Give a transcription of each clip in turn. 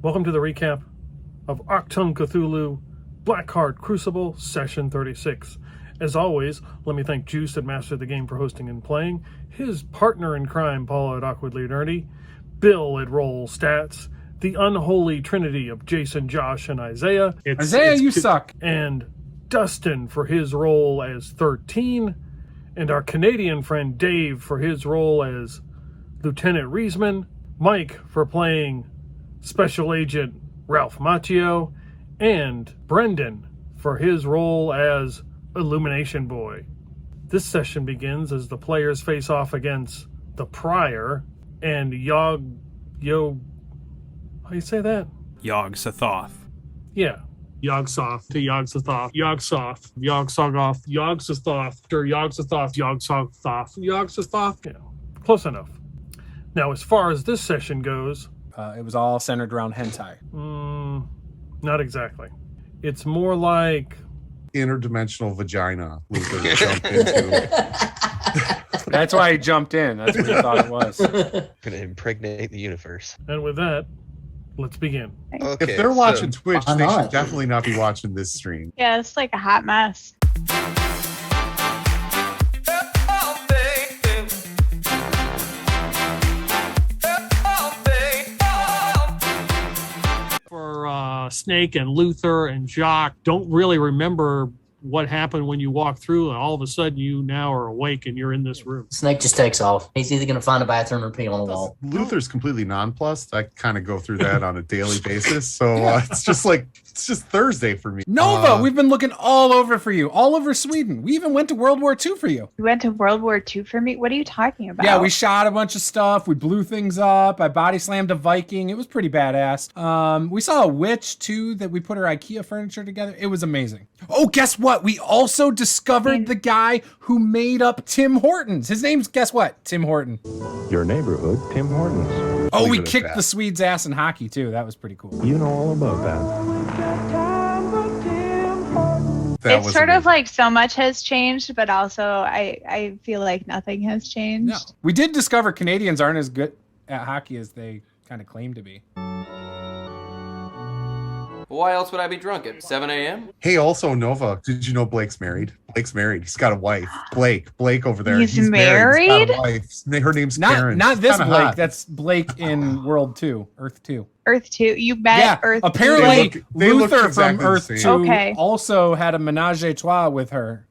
Welcome to the recap of Achtung Cthulhu, Blackheart Crucible, Session 36. As always, let me thank Juce at Master the Game for hosting and playing, his partner in crime, Paul at Awkwardly Nerdy, Bill at RollStats, the unholy trinity of Jason, Josh, and Isaiah. Isaiah, you suck. And Dustin for his role as 13, and our Canadian friend Dave for his role as Lieutenant Reisman, Mike for playing Special Agent Ralph Macchio, and Brendan for his role as Illumination Boy. This session begins as the players face off against the Prior and How you say that? Yog Sothoth. Yeah. Yog Sothoth to Yog Sothoth. Yog Sothoth. Yog Sothoth. Yog Sothoth. Yog Sothoth. Yog Sothoth. Yog Sothoth. Yeah. Close enough. Now, as far as this session goes, it was all centered around hentai. Not exactly. It's more like interdimensional vagina. Luther jumped into. That's why he jumped in. That's what he thought it was. Gonna impregnate the universe. And with that, let's begin. Okay, if they're watching Twitch, why they not? should definitely not be watching this stream. Yeah, it's like a hot mess. Snake and Luther and Jacques don't really remember what happened when you walk through, and all of a sudden you now are awake and you're in this room. Snake just takes off. He's either going to find a bathroom or pee on the wall. Luther's completely nonplussed. I kind of go through that on a daily basis. So it's just Thursday for me. Nova, we've been looking all over for you, all over Sweden. We even went to World War II for you. You went to World War II for me? What are you talking about? Yeah, we shot a bunch of stuff. We blew things up. I body slammed a Viking. It was pretty badass. We saw a witch, too, that we put her IKEA furniture together. It was amazing. Oh, guess what? We also discovered the guy who made up Tim Hortons. His name's, guess what? Tim Horton. Your neighborhood, Tim Hortons. Oh, we kicked the Swedes' ass in hockey, too. That was pretty cool. You know all about that. It's sort of like so much has changed, but also I feel like nothing has changed. No. We did discover Canadians aren't as good at hockey as they kind of claim to be. Why else would I be drunk at 7 a.m.? Hey, also, Nova, did you know Blake's married? Blake's married. He's got a wife. Blake over there. He's married? He's got a wife. Her name's Karen. Not this Blake. Blake. That's Blake in World 2, Earth 2. Earth 2. You met Earth 2. Apparently, They look Luther exactly from Earth the 2 same. also had a menage a trois with her.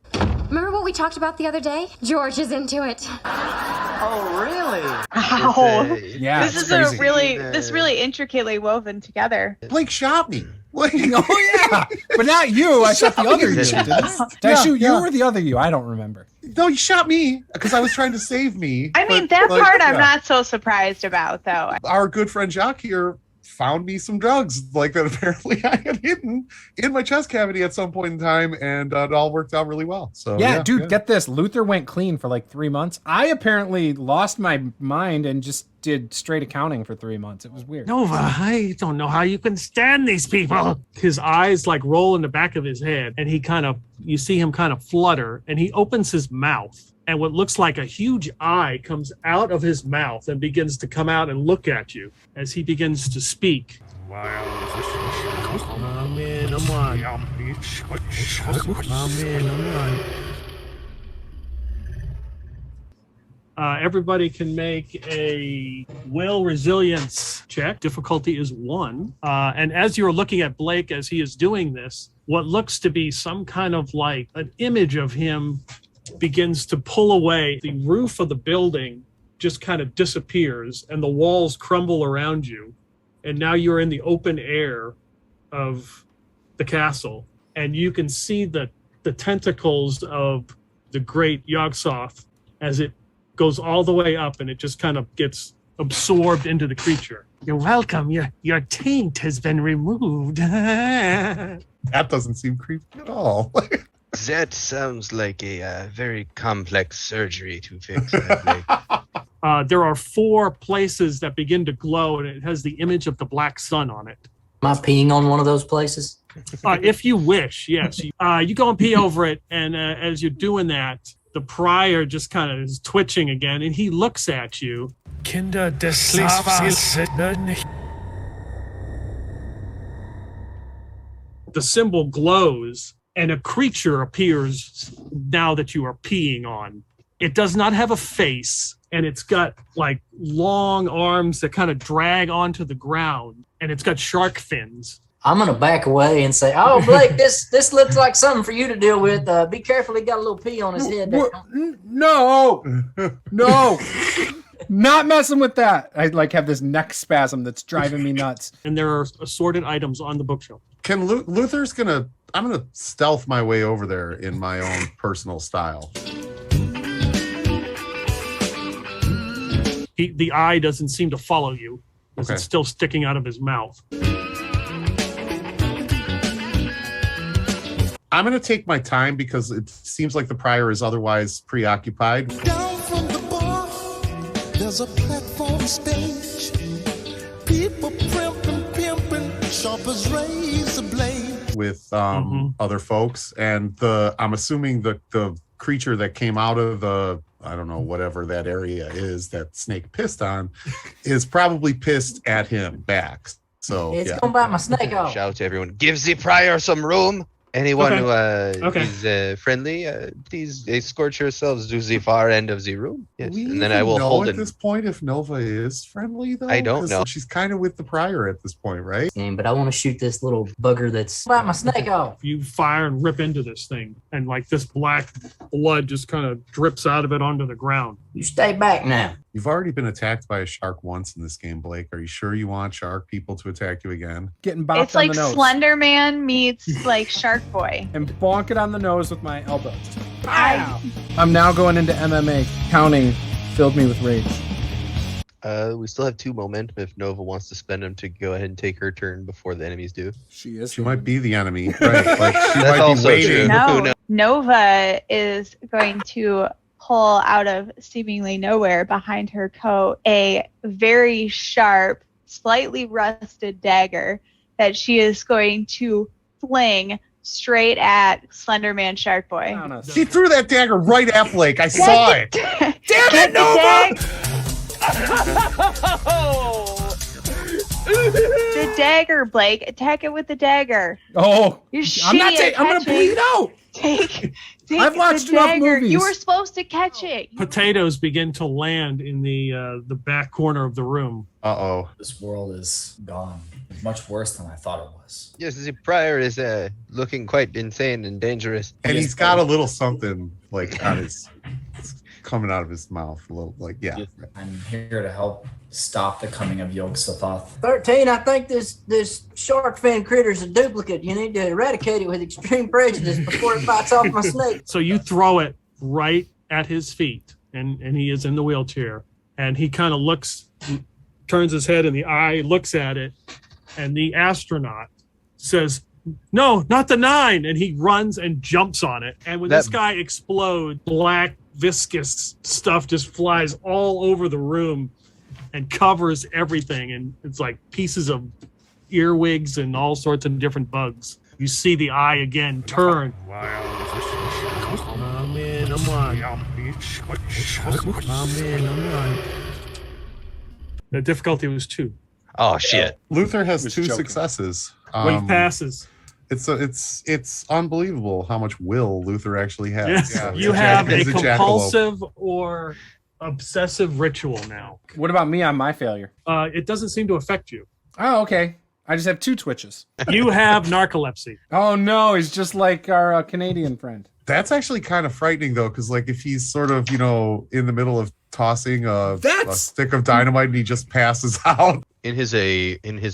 Remember what we talked about the other day? George is into it. Oh, really? Wow. Yeah, This is really intricately woven together. Blake shot me. Like, Oh, yeah. But not you. I shot the other you. Did I shoot you or the other you? I don't remember. No, he shot me because I was trying to save me. I mean, that part I'm not so surprised about, though. Our good friend Jacques here found me some drugs like that apparently I had hidden in my chest cavity at some point in time, and it all worked out really well. So dude, get this. Luther went clean for like 3 months. I apparently lost my mind and just did straight accounting for 3 months. It was weird. Nova, I don't know how you can stand these people. His eyes like roll in the back of his head, and you see him kind of flutter, and he opens his mouth. And what looks like a huge eye comes out of his mouth and begins to come out and look at you as he begins to speak. Everybody can make a will resilience check. Difficulty is 1. And as you're looking at Blake as he is doing this, what looks to be some kind of like an image of him begins to pull away. The roof of the building just kind of disappears and the walls crumble around you. And now you're in the open air of the castle, and you can see the tentacles of the great Yog Sothoth as it goes all the way up, and it just kind of gets absorbed into the creature. You're welcome. Your taint has been removed. that doesn't seem creepy at all. That sounds like a very complex surgery to fix that. There are 4 places that begin to glow, and it has the image of the black sun on it. Am I peeing on one of those places? If you wish, yes. You go and pee over it, and as you're doing that, the Prior just kind of is twitching again, and he looks at you. Kinder des Savas. the symbol glows and a creature appears now that you are peeing on. It does not have a face, and it's got like long arms that kind of drag onto the ground, and it's got shark fins. I'm gonna back away and say, "Oh, Blake, this looks like something for you to deal with. Be careful, he got a little pee on his head." No, not messing with that. I like have this neck spasm that's driving me nuts. And there are assorted items on the bookshelf. Can Luther's gonna? I'm gonna stealth my way over there in my own personal style. The eye doesn't seem to follow you because Okay. it's still sticking out of his mouth. I'm gonna take my time because it seems like the prior is otherwise preoccupied. Down from the bar, there's a platform stage. People pimping, sharp as razor blade. With other folks, and I'm assuming the creature that came out of the, I don't know, whatever that area is that Snake pissed on, is probably pissed at him back. So It's gonna bite my snake off. Shout to everyone, give the prior some room. Anyone who Okay. is friendly, please escort yourselves to the far end of the room. Yes, we and then I will know hold at him. this point if Nova is friendly though. I don't 'Cause know. She's kind of with the prior at this point, right? But I want to shoot this little bugger that's bite my snake off. You fire and rip into this thing, and like this black blood just kind of drips out of it onto the ground. You stay back now. You've already been attacked by a shark once in this game, Blake. Are you sure you want shark people to attack you again? Getting bopped It's on like the nose. Slender Man meets like Shark Boy. And bonk it on the nose with my elbow. Pow! I'm now going into MMA. Counting filled me with rage. We still have 2 momentum if Nova wants to spend them to go ahead and take her turn before the enemies do. She is. She might be the enemy, right? Like she That's might be also waiting. true. Who No, knows? Nova is going to pull out of seemingly nowhere behind her coat a very sharp, slightly rusted dagger that she is going to fling straight at Slenderman Shark Boy. She threw that dagger right at Blake. I saw it. Damn it, Nova! The dagger, Blake. Attack it with the dagger. Oh, You're I'm not shitty taking. at I'm gonna catching. bleed out. Take I've watched the enough dagger. movies. You were supposed to catch it. Potatoes begin to land in the back corner of the room. Uh-oh. This world is gone. It's much worse than I thought it was. Yes, the prior is looking quite insane and dangerous. And he's got a little something like on his, coming out of his mouth. A little, like, yeah. I'm here to help stop the coming of Yog Sothoth. 13, I think this shark fin critter's a duplicate. You need to eradicate it with extreme prejudice before it bites off my snake. So you throw it right at his feet, and he is in the wheelchair. And he kind of looks, turns his head, and the eye looks at it. And the astronaut says, "No, not the 9." And he runs and jumps on it. And when this guy explodes, black, viscous stuff just flies all over the room and covers everything. And it's like pieces of earwigs and all sorts of different bugs. You see the eye again turn. The difficulty was 2. Oh shit! Luther has 2 successes. When he passes. It's unbelievable how much will Luther actually has. Yes, Yeah, you yeah. have a He's jackalope. compulsive or obsessive ritual now. What about me on my failure? It doesn't seem to affect you. Oh, okay. I just have 2 twitches. You have narcolepsy. Oh no, he's just like our Canadian friend. That's actually kind of frightening though, because like if he's sort of, you know, in the middle of tossing a stick of dynamite and he just passes out. In his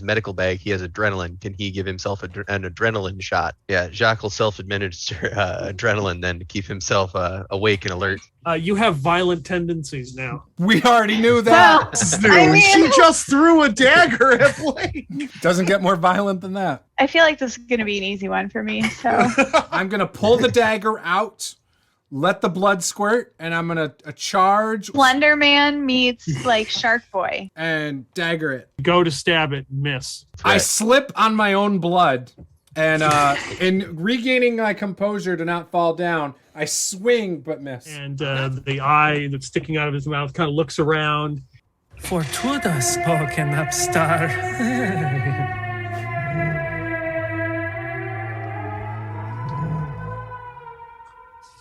medical bag, he has adrenaline. Can he give himself an adrenaline shot? Yeah, Jacques will self-administer adrenaline then to keep himself awake and alert. You have violent tendencies now. We already knew that. She just threw a dagger at Blake. Doesn't get more violent than that. I feel like this is going to be an easy one for me. So I'm going to pull the dagger out, let the blood squirt, and I'm going to charge. Slender Man meets like Shark Boy. And dagger it. Go to stab it, miss. I slip on my own blood, and in regaining my composure to not fall down, I swing but miss. And the eye that's sticking out of his mouth kind of looks around. Fortuna spoken upstart.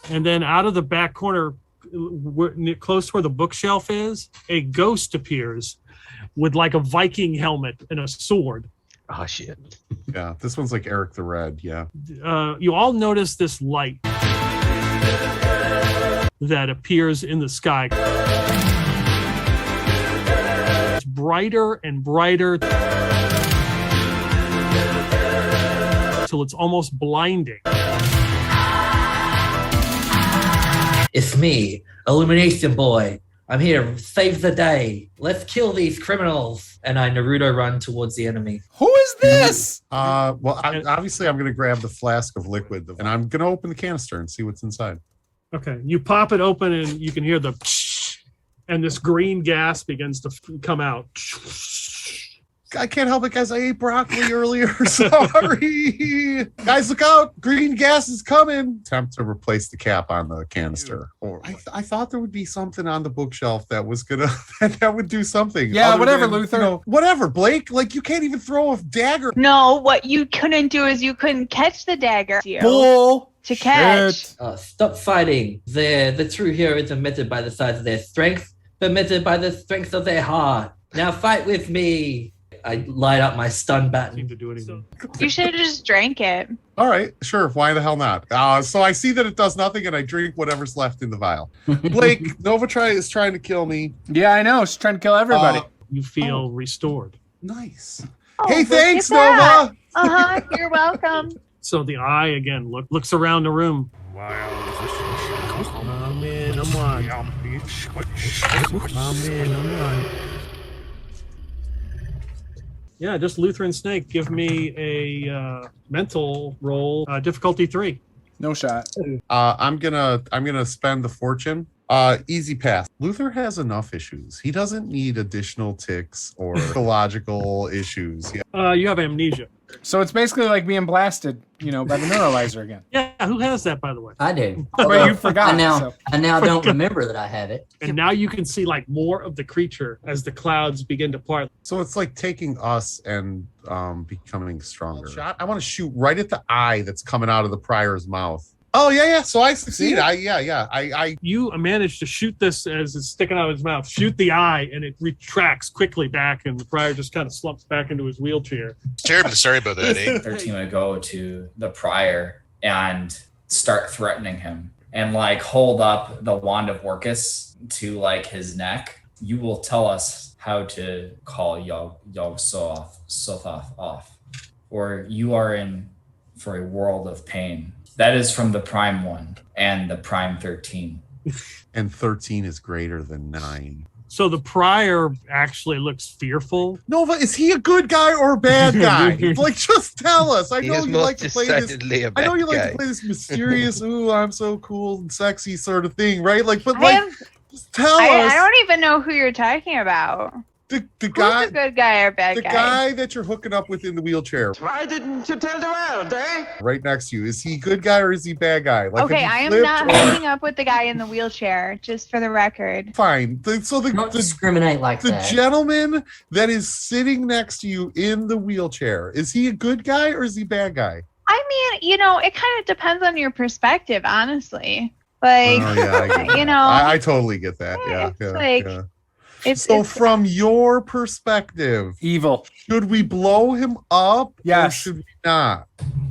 And then out of the back corner, close to where the bookshelf is, a ghost appears with like a Viking helmet and a sword. Oh, shit. Yeah, this one's like Eric the Red, yeah. You all notice this light that appears in the sky. It's brighter and brighter till it's almost blinding. It's me, Illumination Boy. I'm here to save the day. Let's kill these criminals. And I Naruto run towards the enemy. Who is this? Obviously, I'm going to grab the flask of liquid, and I'm going to open the canister and see what's inside. Okay, you pop it open, and you can hear the and this green gas begins to come out. I can't help it, guys. I ate broccoli earlier. Sorry. Guys, look out. Green gas is coming. Attempt to replace the cap on the canister. I thought there would be something on the bookshelf that was going to, that would do something. Yeah, whatever, Luther. Whatever, Blake. Like, you can't even throw a dagger. No, what you couldn't do is you couldn't catch the dagger. Bull. To catch. Stop fighting. The true heroes are measured by the size of their strength, but measured by the strength of their heart. Now fight with me. I light up my stun button. To do anything. You should have just drank it. All right, sure. Why the hell not? So I see that it does nothing, and I drink whatever's left in the vial. Blake, Nova is trying to kill me. Yeah, I know. She's trying to kill everybody. You feel restored. Nice. Oh, hey, thanks, Nova. You're welcome. So the eye again looks around the room. Yeah, just Lutheran Snake. Give me a mental roll, difficulty 3. No shot. I'm gonna spend the fortune. Easy pass. Luther has enough issues. He doesn't need additional tics or psychological issues. Yeah. You have amnesia. So it's basically like being blasted, by the neuralizer again. Yeah, who has that, by the way? I do. But you forgot. I now don't remember that I have it. And now you can see like more of the creature as the clouds begin to part. So it's like taking us and becoming stronger. I want to shoot right at the eye that's coming out of the prior's mouth. Oh yeah. So I succeed. You managed to shoot this as it's sticking out of his mouth. Shoot the eye, and it retracts quickly back, and the prior just kind of slumps back into his wheelchair. Terribly sorry about that, eh? 13 would go to the prior and start threatening him, and like hold up the wand of Orcus to like his neck. You will tell us how to call Yog Sothoth off, or you are in for a world of pain. That is from the Prime 1 and the Prime 13. And 13 is greater than 9. So the prior actually looks fearful. Nova, is he a good guy or a bad guy? Like, just tell us. I know you like to play this. I know you like to play this mysterious, ooh, I'm so cool and sexy sort of thing, right? Like, but just tell us. I don't even know who you're talking about. The guy, who's a good guy or bad guy? The guy that you're hooking up with in the wheelchair. Why didn't you tell the world, eh? Right next to you. Is he good guy or is he bad guy? Like, okay, I am not hooking up with the guy in the wheelchair, just for the record. Fine. Don't discriminate like that. The gentleman that is sitting next to you in the wheelchair, is he a good guy or is he a bad guy? I mean, it kind of depends on your perspective, honestly. Like, I totally get that. Yeah. So from your perspective, evil. Should we blow him up? Yes. Or should we not?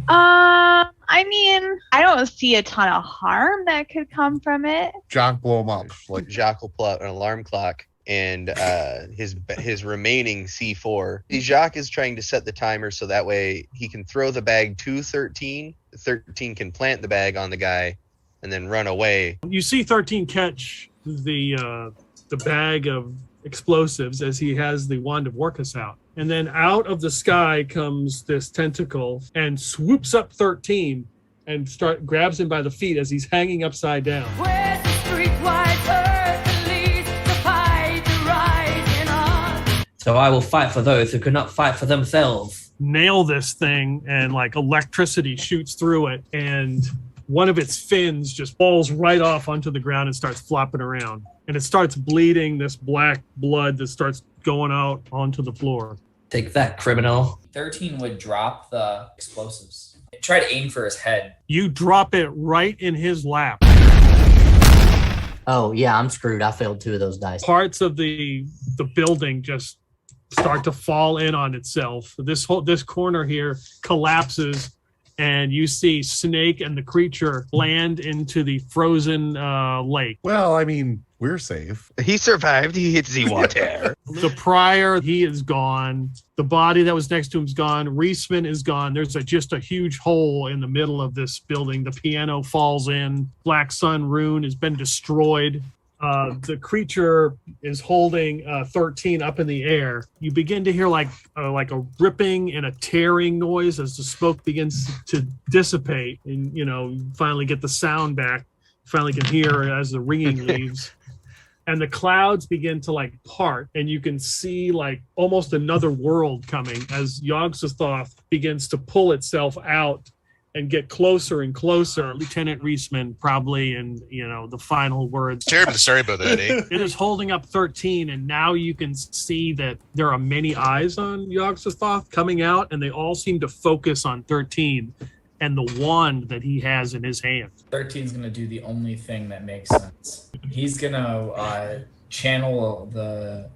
I mean, I don't see a ton of harm that could come from it. Jock, blow him up. Like Jock will pull out an alarm clock and his remaining C4. Jacques is trying to set the timer so that way he can throw the bag to 13. 13 can plant the bag on the guy and then run away. You see 13 catch the bag of explosives as he has the wand of Orcus out. And then out of the sky comes this tentacle and swoops up 13 and grabs him by the feet as he's hanging upside down. Where's the streetwise earth that leads the fight rising on? So I will fight for those who cannot fight for themselves. Nail this thing, and like electricity shoots through it, and one of its fins just falls right off onto the ground and starts flopping around. And it starts bleeding this black blood that starts going out onto the floor. Take that, criminal. 13 would drop the explosives. Try to aim for his head. You drop it right in his lap. Oh yeah, I'm screwed. I failed 2 of those dice. Parts of the building just start to fall in on itself. This corner here collapses, and you see Snake and the creature land into the frozen lake. Well, I mean, we're safe. He survived. He hit the water. The prior, he is gone. The body that was next to him is gone. Reisman is gone. There's just a huge hole in the middle of this building. The piano falls in. Black Sun Rune has been destroyed. The creature is holding 13 up in the air. You begin to hear like a ripping and a tearing noise as the smoke begins to dissipate, and you finally get the sound back. You finally can hear as the ringing leaves, and the clouds begin to part, and you can see almost another world coming as Yog Sothoth begins to pull itself out and get closer and closer. Lieutenant Reisman probably in the final words. Terribly sorry about that, eh? It is holding up 13, and now you can see that there are many eyes on Yog Sothoth coming out, and they all seem to focus on 13 and the wand that he has in his hand. 13's going to do the only thing that makes sense. He's going to channel the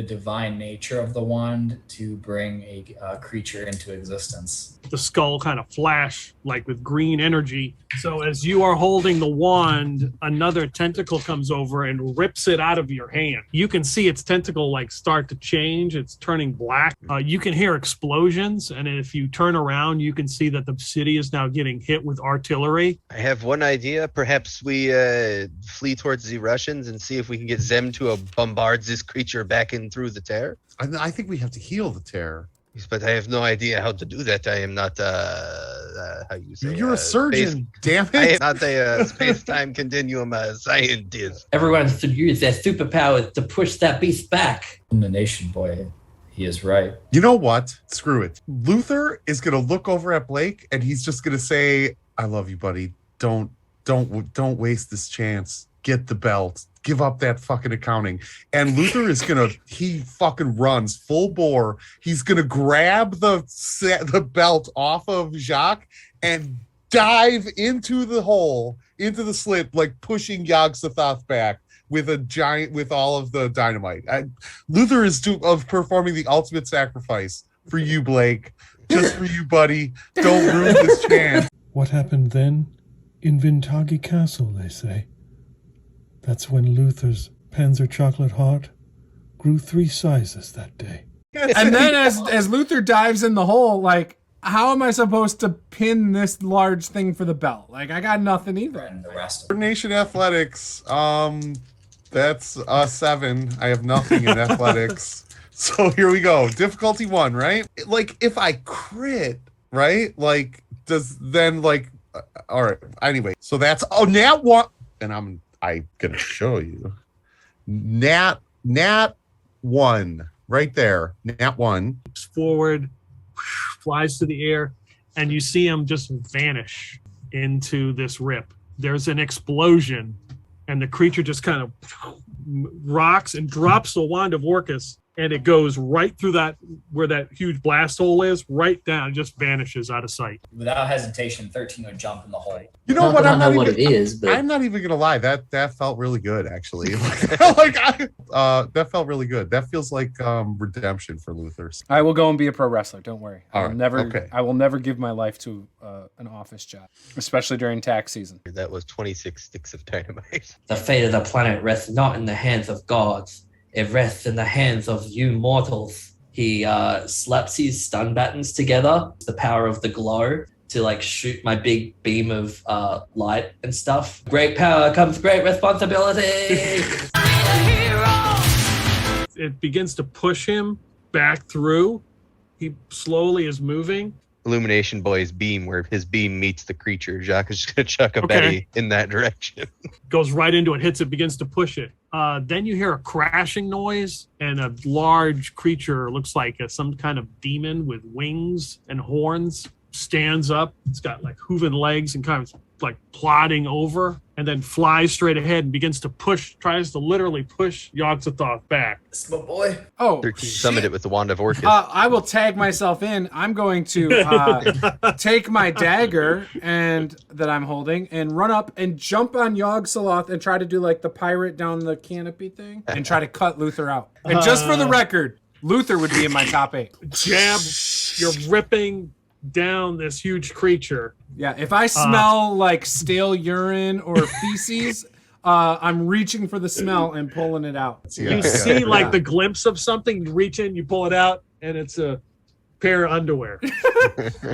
divine nature of the wand to bring a creature into existence. The skull kind of flash with green energy. So as you are holding the wand, another tentacle comes over and rips it out of your hand. You can see its tentacle start to change. It's turning black. You can hear explosions, and if you turn around, you can see that the city is now getting hit with artillery. I have one idea. Perhaps we flee towards the Russians and see if we can get them to bombard this creature back in through the tear. I think we have to heal the tear. But I have no idea how to do that. I am not, how you say? You're a surgeon, damn it. I am not a space-time continuum scientist. Everyone should use their superpowers to push that beast back. The nation boy, he is right. You know what? Screw it. Luther is going to look over at Blake, and he's just going to say, I love you, buddy. Don't waste this chance. Get the belt. Give up that fucking accounting. And Luther is he fucking runs full bore. He's gonna grab the belt off of Jacques and dive into the hole, into the slit, pushing Yog Sothoth back with all of the dynamite. Luther is performing the ultimate sacrifice for you, Blake. Just for you, buddy. Don't ruin this chance. What happened then? In Vintagi Castle, they say. That's when Luther's Panzer Chocolate Heart grew 3 sizes that day. And then as Luther dives in the hole, how am I supposed to pin this large thing for the belt? I got nothing either. And the rest of Coordination athletics. That's a 7. I have nothing in athletics. So here we go. Difficulty 1, right? If I crit, right? All right. Anyway, so that's nat 1, and I'm gonna show you. Nat 1 right there. Nat 1. Forward, flies to the air, and you see him just vanish into this rip. There's an explosion, and the creature just kind of rocks and drops the wand of Orcus, and it goes right through where that huge blast hole is, right down, just vanishes out of sight. Without hesitation, 13 would jump in the hole. You know what? I don't know what it is, but I'm not even gonna lie. That felt really good, actually. That felt really good. That feels like redemption for Luther's. I will go and be a pro wrestler. Don't worry. All right. I will never give my life to an office job, especially during tax season. That was 26 sticks of dynamite. The fate of the planet rests not in the hands of gods. It rests in the hands of you mortals. He slaps his stun battens together, the power of the glow, to shoot my big beam of light and stuff. Great power comes great responsibility. It begins to push him back through. He slowly is moving. Illumination Boy's beam, where his beam meets the creature. Jacques is just going to chuck a Betty in that direction. Goes right into it, hits it, begins to push it. Then you hear a crashing noise, and a large creature, looks like some kind of demon with wings and horns, stands up. It's got hooven legs and kind of like plodding over and then flies straight ahead and begins to tries to literally push Yog Sothoth back. It's my boy. Oh, 13 summoned it with the Wand of Orchid. I will tag myself in. I'm going to take my dagger that I'm holding and run up and jump on Yog Sothoth and try to do like the pirate down the canopy thing and try to cut Luther out. And just for the record, Luther would be in my top 8. Jab, you're ripping down this huge creature. Yeah, if I smell like stale urine or feces, I'm reaching for the smell and pulling it out. You see like the glimpse of something, you reach in, you pull it out, and it's a pair of underwear.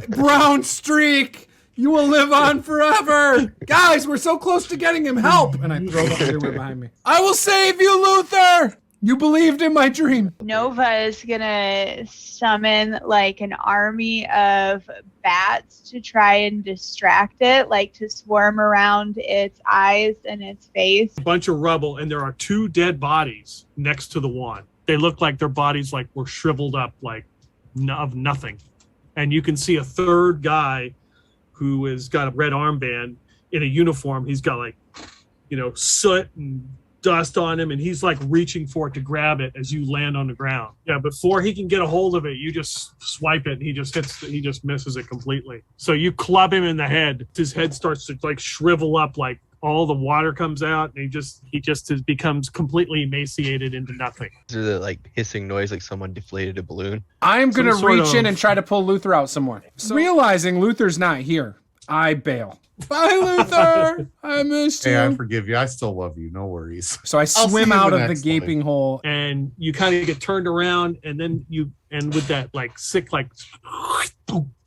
Brown streak! You will live on forever! Guys, we're so close to getting him help! And I throw the underwear behind me. I will save you, Luther! You believed in my dream. Nova is gonna summon like an army of bats to try and distract it, like to swarm around its eyes and its face. A bunch of rubble, and there are 2 dead bodies next to the wand. They look like their bodies like were shriveled up, like of nothing. And you can see a third guy who has got a red armband in a uniform. He's got like, soot and dust on him, and he's like reaching for it to grab it as you land on the ground. Yeah, before he can get a hold of it, you just swipe it and he just misses it completely. So you club him in the head. His head starts to like shrivel up, like all the water comes out, and he just becomes completely emaciated into nothing. Is there the like hissing noise like someone deflated a balloon? I'm gonna reach in and try to pull Luther out some more. Realizing Luther's not here, I bail. Bye, Luther. I missed you. Hey, I forgive you. I still love you. No worries. So I swim out of the gaping hole, and you kind of get turned around, and then with that like sick like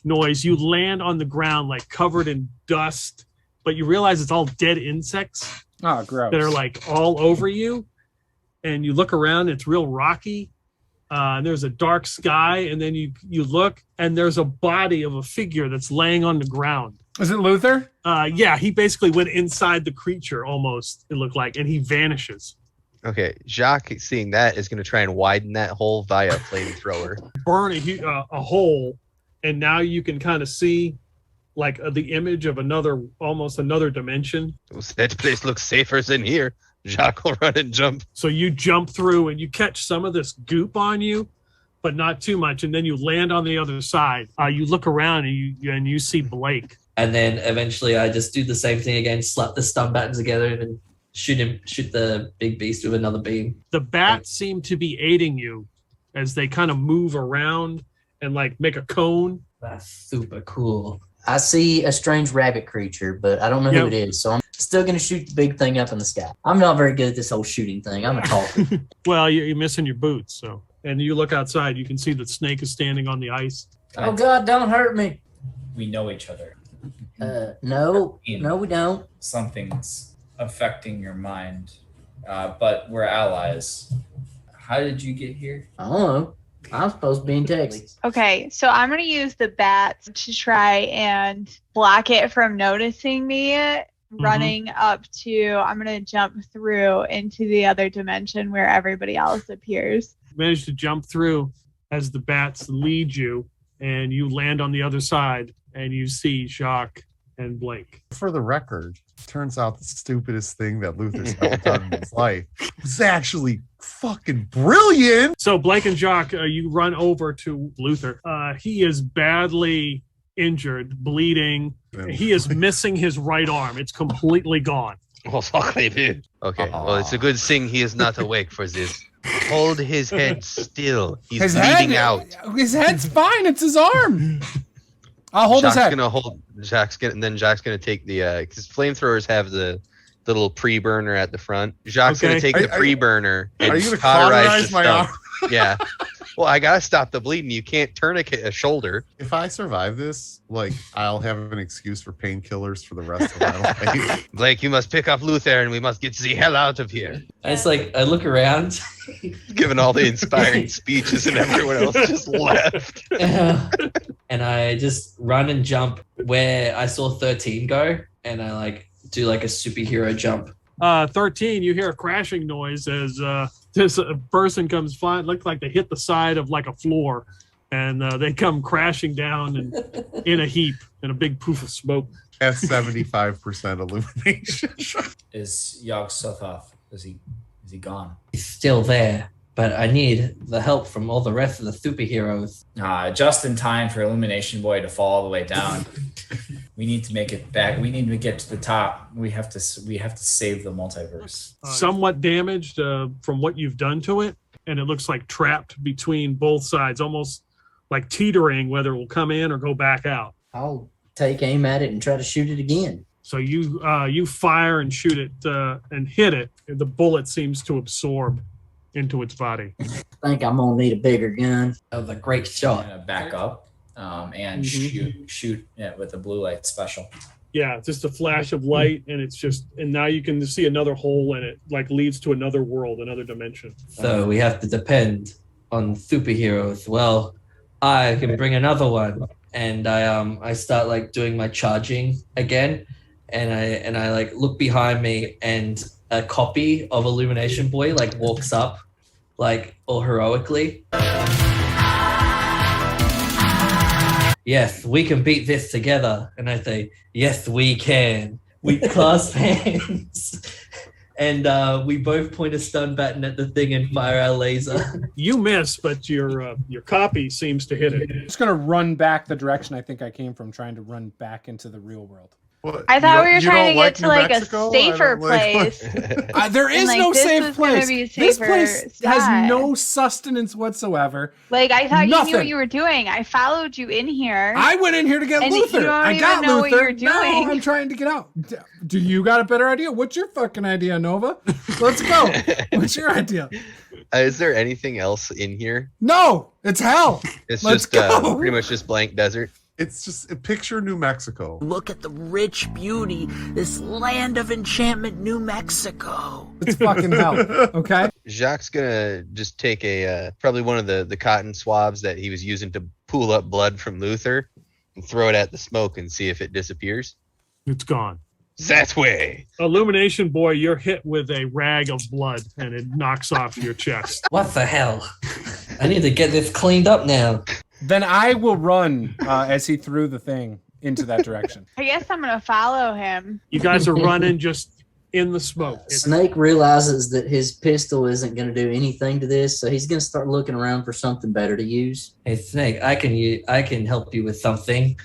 noise, you land on the ground like covered in dust, but you realize it's all dead insects. Oh, gross. That are like all over you, and you look around. It's real rocky. And there's a dark sky, and then you look, and there's a body of a figure that's laying on the ground. Is it Luther? Yeah, he basically went inside the creature almost, it looked like, and he vanishes. Okay, Jacques, seeing that, is going to try and widen that hole via flamethrower. Burn a hole, and now you can kind of see like the image of almost another dimension. That place looks safer than here. Jacques will run and jump. So you jump through, and you catch some of this goop on you, but not too much, and then you land on the other side. You look around, and you see Blake. And then eventually I just do the same thing again, slap the stun baton together and then shoot the big beast with another beam. The bats seem to be aiding you as they kind of move around and like make a cone. That's super cool. I see a strange rabbit creature, but I don't know who it is, so I'm still going to shoot the big thing up in the sky. I'm not very good at this whole shooting thing. I'm a talker. Well, you're missing your boots, so. And you look outside, you can see the snake is standing on the ice. Oh, God, don't hurt me. We know each other. No, we don't. Something's affecting your mind, but we're allies. How did you get here? I don't know. I'm supposed to be in Texas. Okay, so I'm going to use the bats to try and block it from noticing me. Running up to, I'm going to jump through into the other dimension where everybody else appears. You manage to jump through as the bats lead you, and you land on the other side, and you see Jacques and Blake. For the record, turns out the stupidest thing that Luther's ever done in his life was actually fucking brilliant. So Blake and Jacques, you run over to Luther. He is badly injured, bleeding. He is missing his right arm. It's completely gone. Okay, well, it's a good thing he is not awake for this. Hold his head still. He's bleeding out. His head's fine. It's his arm. I'll hold his head. Jacques gonna take the because flamethrowers have the little pre-burner at the front. Jacques gonna take the pre-burner and cauterize my arm. Yeah. Well, I gotta stop the bleeding. You can't tourniquet a shoulder. If I survive this, like, I'll have an excuse for painkillers for the rest of my life. Blake, you must pick up Luther, and we must get the hell out of here. And it's like I look around, given all the inspiring speeches, and everyone else just left. And I just run and jump where I saw 13 go, and I like do like a superhero jump. 13, you hear a crashing noise as this person comes flying. Looks like they hit the side of like a floor, and they come crashing down and in a heap, in a big poof of smoke. at 75% illumination. Is Yog Sothoth? Is he gone? He's still there, but I need the help from all the rest of the superheroes. Just in time for Illumination Boy to fall all the way down. We need to make it back. We need to get to the top. We have to save the multiverse. Somewhat damaged from what you've done to it, and it looks like trapped between both sides, almost like teetering whether it will come in or go back out. I'll take aim at it and try to shoot it again. So you fire and shoot it and hit it. And the bullet seems to absorb into its body. I think I'm gonna need a bigger gun. That was a great shot. I'm gonna back up and shoot it with a blue light special. Yeah, just a flash of light, and now you can see another hole in it, like leads to another world, another dimension. So we have to depend on superheroes. Well, I can bring another one, and I start like doing my charging again, and I like look behind me, and a copy of Illumination Boy like walks up, like all heroically. Yes, we can beat this together. And I say, yes, we can. We clasp hands. And we both point a stun baton at the thing and fire our laser. You miss, but your copy seems to hit it. I'm just going to run back the direction I think I came from, trying to run back into the real world. What? I thought we were trying to like get to New like Mexico? a safer place. There is like, no this safe was gonna place. be a This safer place spot. has no sustenance whatsoever. Like I thought you knew what Nothing. you were doing. I followed you in here. I went in here to get And Luther. you don't I even got know Luther. what you're doing. Now I'm trying to get out. Do you got a better idea? What's your fucking idea, Nova? Let's go. What's your idea? Is there anything else in here? No, it's hell. It's Let's just go. pretty much just blank desert. It's just a picture New Mexico. Look at the rich beauty, this land of enchantment, New Mexico. It's fucking hell. Okay. Jacques gonna just take probably one of the cotton swabs that he was using to pool up blood from Luther and throw it at the smoke and see if it disappears. It's gone. That way. Illumination Boy, you're hit with a rag of blood, and it knocks off your chest. What the hell? I need to get this cleaned up now. Then I will run as he threw the thing into that direction. I guess I'm gonna follow him. You guys are running just in the smoke. Snake realizes that his pistol isn't going to do anything to this, so he's going to start looking around for something better to use. Hey Snake, I can help you with something.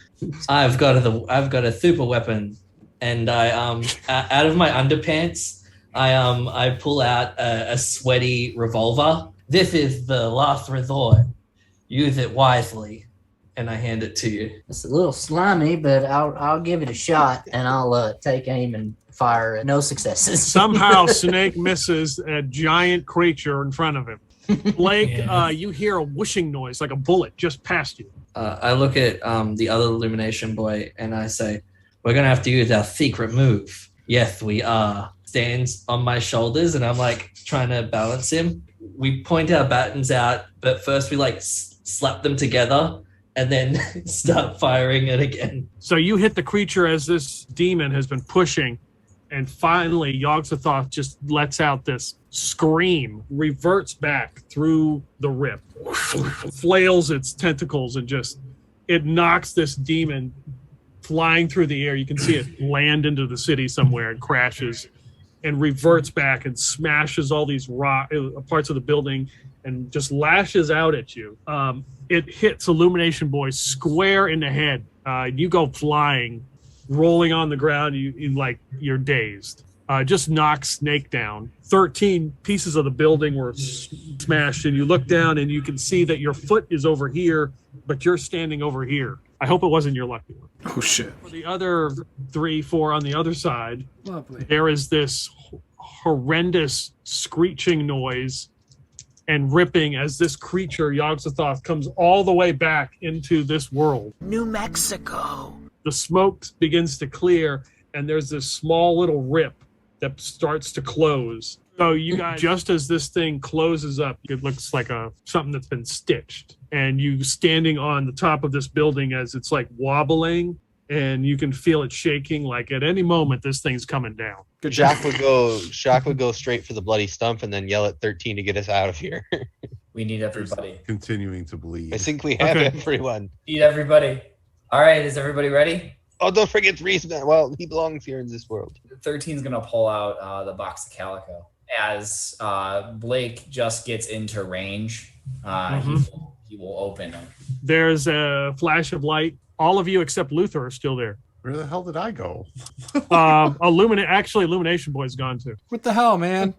I've got a super weapon, and I out of my underpants, I pull out a sweaty revolver. This is the last resort. Use it wisely, and I hand it to you. It's a little slimy, but I'll give it a shot, and I'll take aim and fire. No successes. Somehow Snake misses a giant creature in front of him. Blake, you hear a whooshing noise like a bullet just past you. I look at the other Illumination Boy, and I say, we're going to have to use our secret move. Yes, we are. Stands on my shoulders, and I'm like trying to balance him. We point our batons out, but first we like slap them together and then start firing it again. So you hit the creature as this demon has been pushing, and finally Yog Sothoth just lets out this scream, reverts back through the rip, flails its tentacles, and it knocks this demon flying through the air. You can see it land into the city somewhere and crashes, and reverts back and smashes all these parts of the building and just lashes out at you. It hits Illumination Boy square in the head. You go flying, rolling on the ground. You're dazed. Just knocks Snake down. 13 pieces of the building were smashed, and you look down and you can see that your foot is over here, but you're standing over here. I hope it wasn't your lucky one. Oh shit. For the other 3-4 on the other side, Lovely. there is this horrendous screeching noise and ripping as this creature, Yog Sothoth, comes all the way back into this world. New Mexico. The smoke begins to clear, and there's this small little rip that starts to close. So you guys, just as this thing closes up, it looks like something that's been stitched. And you standing on the top of this building as it's like wobbling, and you can feel it shaking. Like at any moment, this thing's coming down. Jacques would go straight for the bloody stump and then yell at 13 to get us out of here. We need everybody. Continuing to bleed. I think we have everyone. Need everybody. All right, is everybody ready? Oh, don't forget 3's well, he belongs here in this world. 13's gonna pull out the box of calico. As Blake just gets into range, he will open it. There's a flash of light. All of you except Luther are still there. Where the hell did I go? Illumination Boy's gone too. What the hell, man?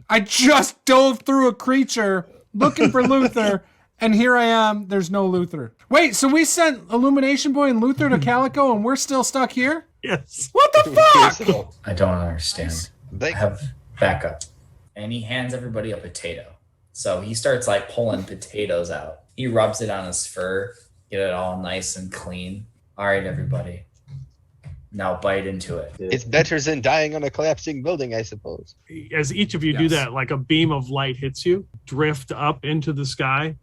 I just dove through a creature looking for Luther, and here I am. There's no Luther. Wait, so we sent Illumination Boy and Luther to Calico, and we're still stuck here? Yes. What the fuck? I don't understand. I have backup. And he hands everybody a potato. So he starts like pulling potatoes out. He rubs it on his fur, get it all nice and clean. All right, everybody. Now bite into it. It's better than dying on a collapsing building, I suppose. As each of you do that, like a beam of light hits you, drift up into the sky.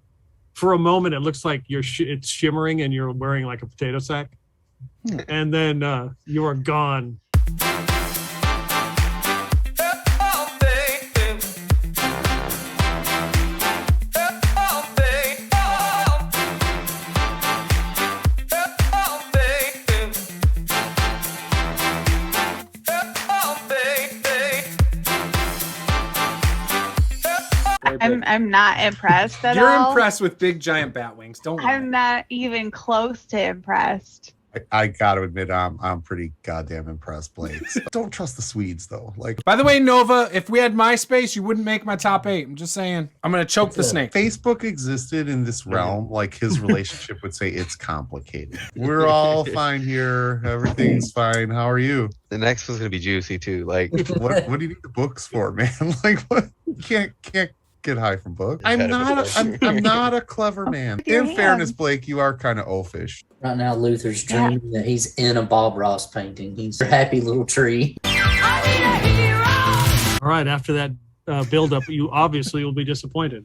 For a moment, it looks like it's shimmering and you're wearing like a potato sack. And then you are gone. I'm not impressed at all. You're impressed with big giant bat wings. Don't worry. I'm not even close to impressed. I gotta admit, I'm pretty goddamn impressed, Blake. Don't trust the Swedes though. Like, by the way, Nova, if we had MySpace, you wouldn't make my top 8. I'm just saying. I'm gonna choke the snake. Facebook existed in this realm. Like his relationship would say, it's complicated. We're all fine here. Everything's fine. How are you? The next one's gonna be juicy too. Like, what do you need the books for, man? Like, what? You can't get high from books. I'm not a clever man. In fairness, Blake, you are kind of oafish. Right now, Luther's dreaming that he's in a Bob Ross painting. He's a happy little tree. All right, after that build-up, you obviously will be disappointed.